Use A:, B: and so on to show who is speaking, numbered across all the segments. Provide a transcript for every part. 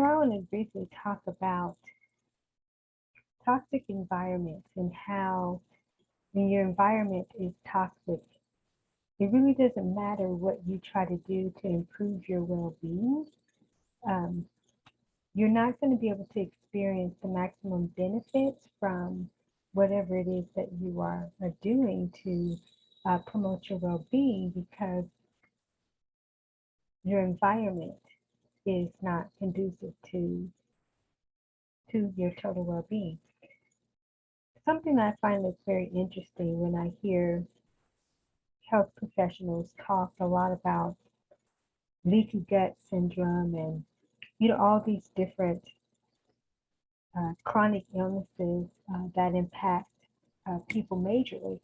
A: So I want to briefly talk about toxic environments and how when your environment is toxic, it really doesn't matter what you try to do to improve your well-being. Um, you're not going to be able to experience the maximum benefits from whatever it is that you are doing to promote your well-being because your environment is not conducive to your total well-being. Something I find that's very interesting when I hear health professionals talk a lot about leaky gut syndrome and all these different chronic illnesses that impact people majorly,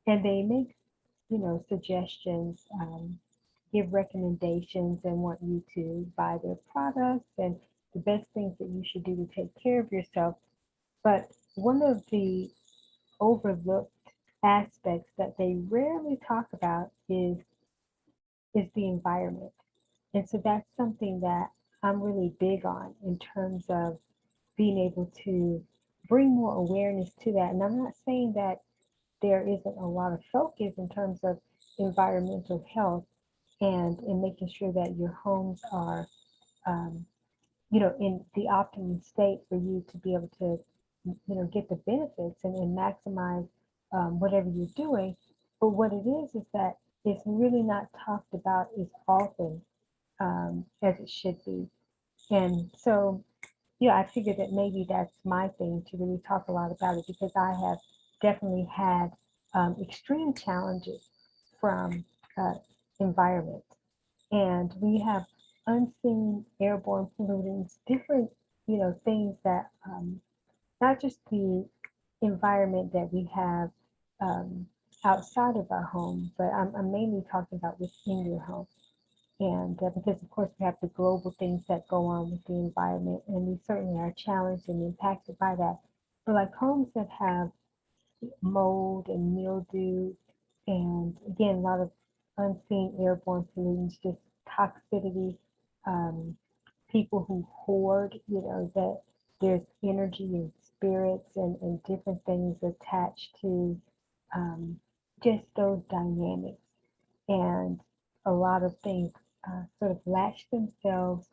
A: and they make suggestions, give recommendations, and want you to buy their products and the best things that you should do to take care of yourself. But one of the overlooked aspects that they rarely talk about is the environment. And so that's something that I'm really big on in terms of being able to bring more awareness to that. And I'm not saying that there isn't a lot of focus in terms of environmental health and in making sure that your homes are, um, in the optimum state for you to be able to, get the benefits and maximize whatever you're doing. But what it is that it's really not talked about as often as it should be. And so, I figured that maybe that's my thing to really talk a lot about it because I have definitely had extreme challenges from uh, environment. And we have unseen airborne pollutants, different, things that not just the environment that we have um, outside of our home, but I'm mainly talking about within your home. And because, of course, we have the global things that go on with the environment, and we certainly are challenged and impacted by that. But like homes that have mold and mildew, and again, a lot of unseen airborne pollutants, just toxicity, um, people who hoard, that there's energy and spirits and different things attached to um, just those dynamics. And a lot of things sort of latch themselves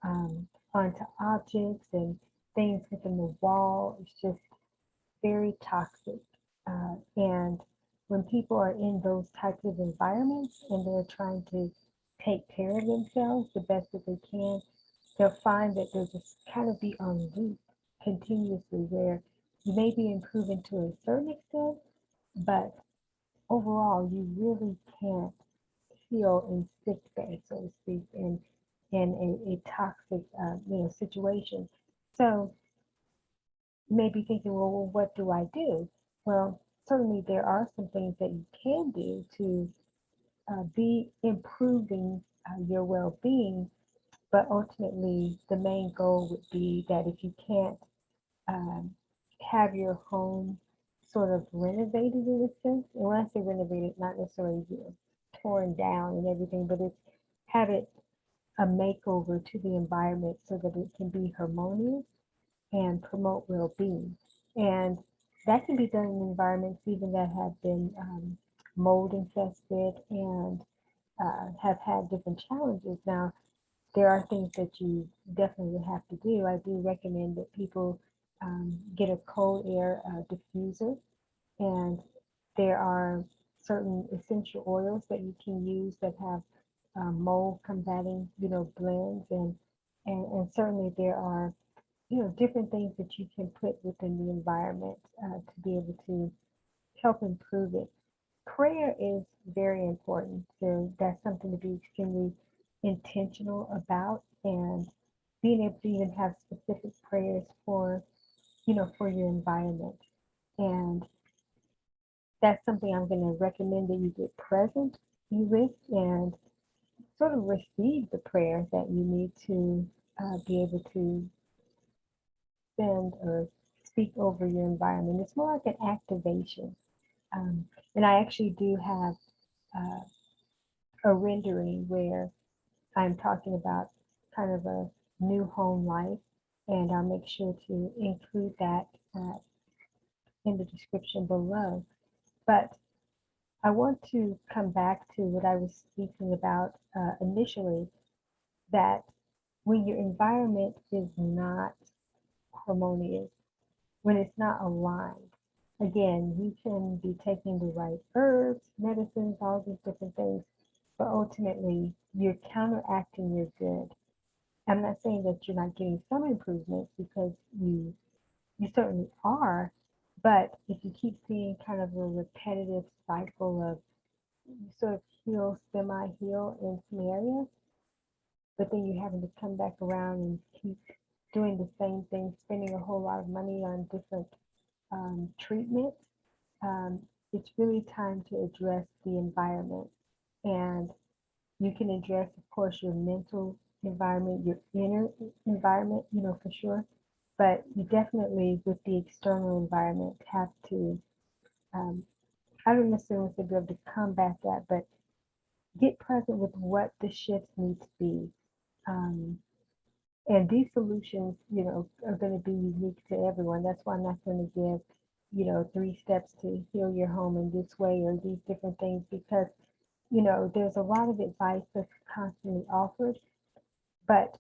A: onto objects and things within the wall. It's just very toxic. And when people are in those types of environments and they're trying to take care of themselves the best that they can, they'll find that they'll just kind of be on loop continuously where you may be improving to a certain extent, but overall you really can't heal in sick bay, so to speak, in a toxic situation. So you may be thinking, well, what do I do? Well, certainly there are some things that you can do to be improving your well-being, but ultimately the main goal would be that if you can't um, have your home sort of renovated in a sense, and when I say renovated, not necessarily torn down and everything, but it's have it a makeover to the environment so that it can be harmonious and promote well-being. And that can be done in environments even that have been mold infested and have had different challenges. Now, there are things that you definitely have to do. I do recommend that people get a cold air diffuser, and there are certain essential oils that you can use that have mold combating, blends, and certainly there are different things that you can put within the environment to be able to help improve it. Prayer is very important. So that's something to be extremely intentional about, and being able to even have specific prayers for your environment. And that's something I'm going to recommend that you get present with and sort of receive the prayer that you need to be able to send or speak over your environment. It's more like an activation. And I actually do have a rendering where I'm talking about kind of a new home life, and I'll make sure to include that in the description below. But I want to come back to what I was speaking about initially, that when your environment is not harmonious, when it's not aligned, again, you can be taking the right herbs, medicines, all these different things, but ultimately you're counteracting your good. I'm not saying that you're not getting some improvements, because you certainly are, but if you keep seeing kind of a repetitive cycle of, you sort of heal, semi-heal in some areas, but then you're having to come back around and keep doing the same thing, spending a whole lot of money on different treatments, um, it's really time to address the environment. And you can address, of course, your mental environment, your inner environment, for sure. But you definitely, with the external environment, have to, um, I don't necessarily say be able to combat that, but get present with what the shifts need to be. Um, and these solutions, are going to be unique to everyone. That's why I'm not going to give, 3 steps to heal your home in this way or these different things, because, there's a lot of advice that's constantly offered, but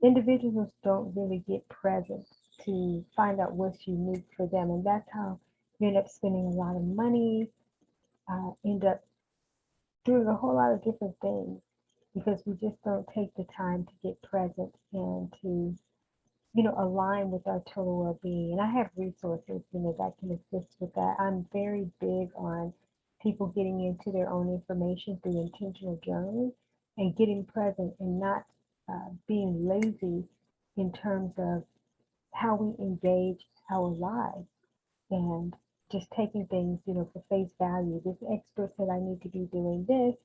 A: individuals don't really get present to find out what's unique for them. And that's how you end up spending a lot of money, end up doing a whole lot of different things, because we just don't take the time to get present and to, align with our total well-being. And I have resources, that can assist with that. I'm very big on people getting into their own information through intentional journaling and getting present, and not being lazy in terms of how we engage our lives, and just taking things, for face value. This expert said I need to be doing this,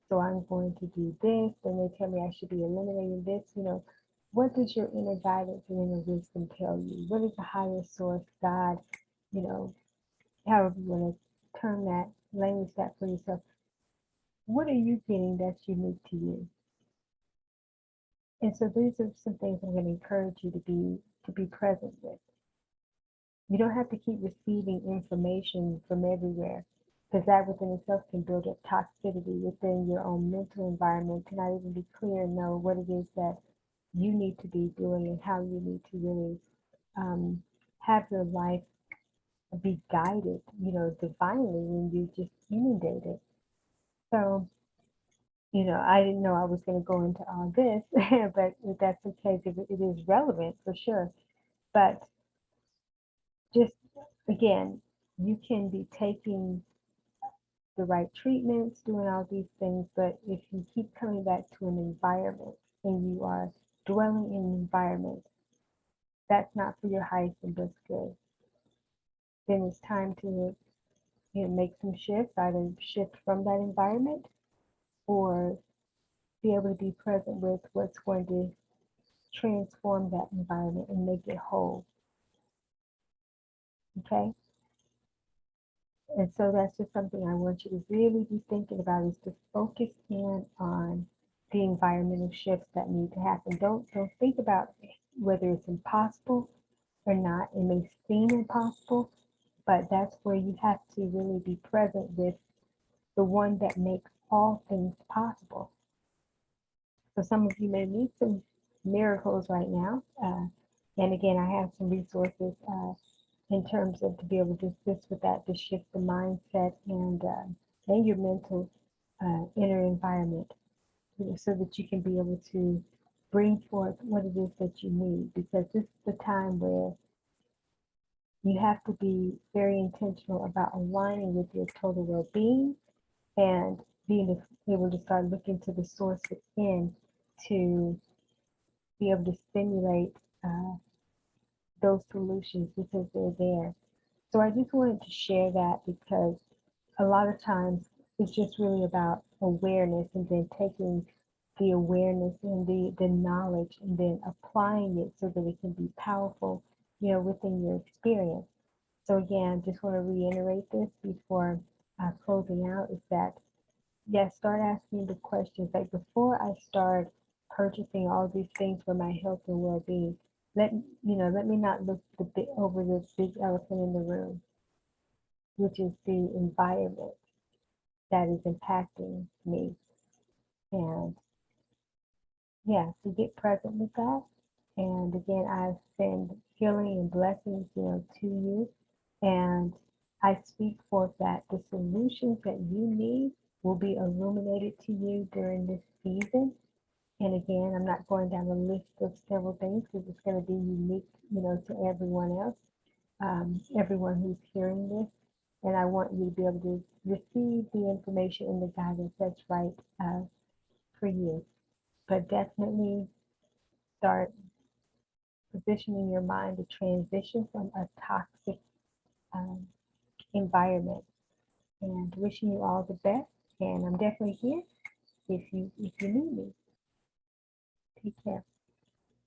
A: so I'm going to do this. Then they tell me I should be eliminating this. What does your inner guidance and inner wisdom tell you? What is the higher source, God, you know, however you want to term that, language that for yourself? What are you getting that's unique to you? And so these are some things I'm going to encourage you to be present with. You don't have to keep receiving information from everywhere, because that within itself can build up toxicity within your own mental environment, to not even be clear and know what it is that you need to be doing and how you need to really have your life be guided, divinely, when you just inundate it. So, I didn't know I was going to go into all this, but that's okay, because it is relevant for sure. But just again, you can be taking the right treatments, doing all these things, but if you keep coming back to an environment and you are dwelling in an environment that's not for your highest and best good, then it's time to make some shifts, either shift from that environment or be able to be present with what's going to transform that environment and make it whole. Okay? And so that's just something I want you to really be thinking about, is to focus in on the environmental shifts that need to happen. Don't think about whether it's impossible or not. It may seem impossible, but that's where you have to really be present with the one that makes all things possible. So some of you may need some miracles right now. And again, I have some resources in terms of to be able to assist with that, to shift the mindset and your mental inner environment, so that you can be able to bring forth what it is that you need. Because this is the time where you have to be very intentional about aligning with your total well-being, and being able to start looking to the source within to be able to stimulate those solutions, because they're there. So I just wanted to share that, because a lot of times it's just really about awareness, and then taking the awareness and the knowledge and then applying it so that it can be powerful, within your experience. So again, just want to reiterate this before closing out, is that, yes, start asking the questions. Like, before I start purchasing all these things for my health and well-being. Let me not look over the big elephant in the room, which is the environment that is impacting me. And yeah, to get present with that. And again, I send healing and blessings, to you. And I speak forth that the solutions that you need will be illuminated to you during this season. And again, I'm not going down a list of several things because it's going to be unique, to everyone else, everyone who's hearing this. And I want you to be able to receive the information and the guidance that's right for you. But definitely start positioning your mind to transition from a toxic um, environment. And wishing you all the best. And I'm definitely here if you need me. Take care.